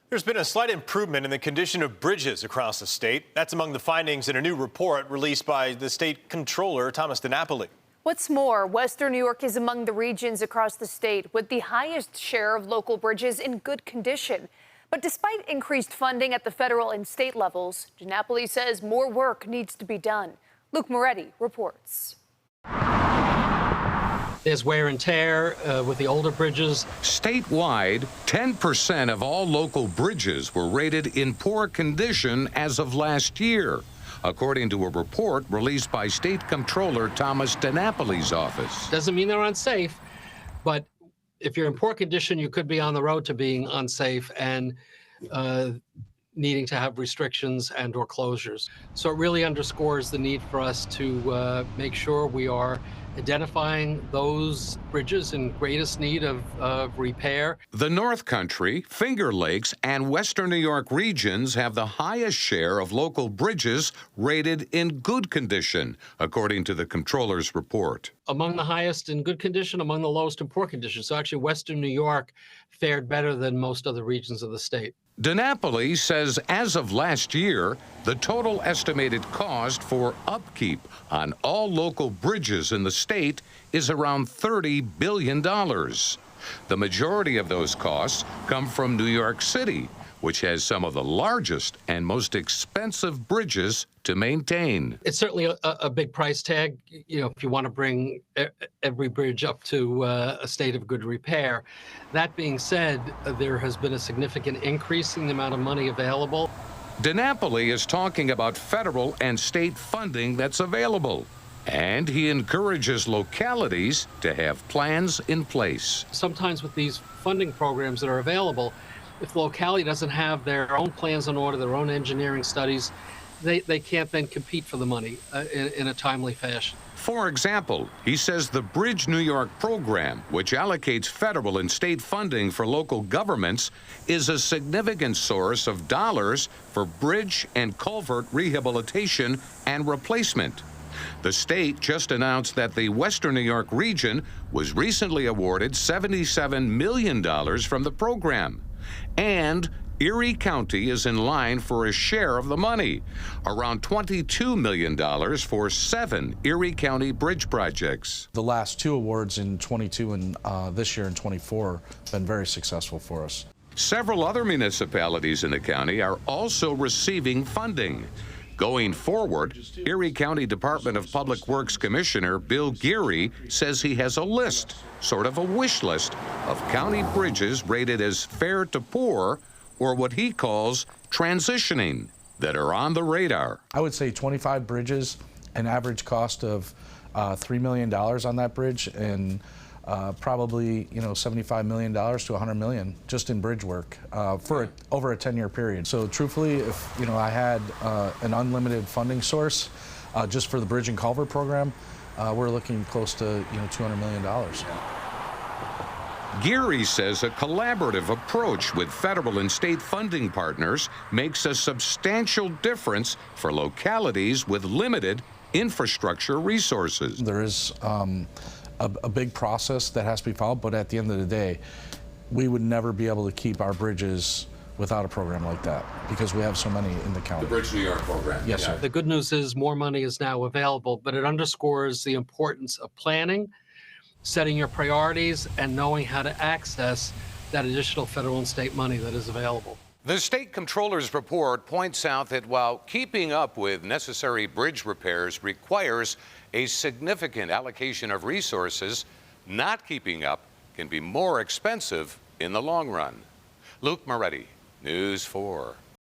There's been a slight improvement in the condition of bridges across the state. That's among the findings in a new report released by the state controller, Thomas DiNapoli. What's more, Western New York is among the regions across the state with the highest share of local bridges in good condition. But despite increased funding at the federal and state levels, DiNapoli says more work needs to be done. Luke Moretti reports. There's wear and tear with the older bridges. Statewide, 10% of all local bridges were rated in poor condition as of last year, according to a report released by State Comptroller Thomas DiNapoli's office. Doesn't mean they're unsafe, but if you're in poor condition, you could be on the road to being unsafe and needing to have restrictions and or closures. So it really underscores the need for us to make sure we are identifying those bridges in greatest need of repair. The North Country, Finger Lakes, and Western New York regions have the highest share of local bridges rated in good condition, according to the Comptroller's report. Among the highest in good condition, among the lowest in poor condition. So actually, Western New York fared better than most other regions of the state. DiNapoli says as of last year, the total estimated cost for upkeep on all local bridges in the state is around $30 billion. The majority of those costs come from New York City, which has some of the largest and most expensive bridges to maintain. It's certainly a big price tag, you know, if you want to bring every bridge up to a state of good repair. That being said, there has been a significant increase in the amount of money available. DiNapoli is talking about federal and state funding that's available, and he encourages localities to have plans in place. Sometimes with these funding programs that are available, if the locality doesn't have their own plans in order, their own engineering studies, they can't then compete for the money in a timely fashion. For example, he says the Bridge New York program, which allocates federal and state funding for local governments, is a significant source of dollars for bridge and culvert rehabilitation and replacement. The state just announced that the Western New York region was recently awarded $77 million from the program. And Erie County is in line for a share of the money, around $22 million for 7 Erie County bridge projects. The last 2 awards in 22 and this year in 24 have been very successful for us. Several other municipalities in the county are also receiving funding. Going forward, Erie County Department of Public Works Commissioner Bill Geary says he has a list, sort of a wish list, of county bridges rated as fair to poor, or what he calls transitioning, that are on the radar. I would say 25 bridges, an average cost of $3 million on that bridge, and probably $75 million to $100 million just in bridge work for over a 10-year period. So truthfully, if I had an unlimited funding source just for the bridge and culvert program, we're looking close to $200 million. Geary says a collaborative approach with federal and state funding partners makes a substantial difference for localities with limited infrastructure resources. There is a big process that has to be followed, but at the end of the day, we would never be able to keep our bridges without a program like that because we have so many in the county. The Bridge New York program. Yes, sir. The good news is more money is now available, but it underscores the importance of planning, setting your priorities, and knowing how to access that additional federal and state money that is available. The state comptroller's report points out that while keeping up with necessary bridge repairs requires a significant allocation of resources, not keeping up can be more expensive in the long run. Luke Moretti, News 4.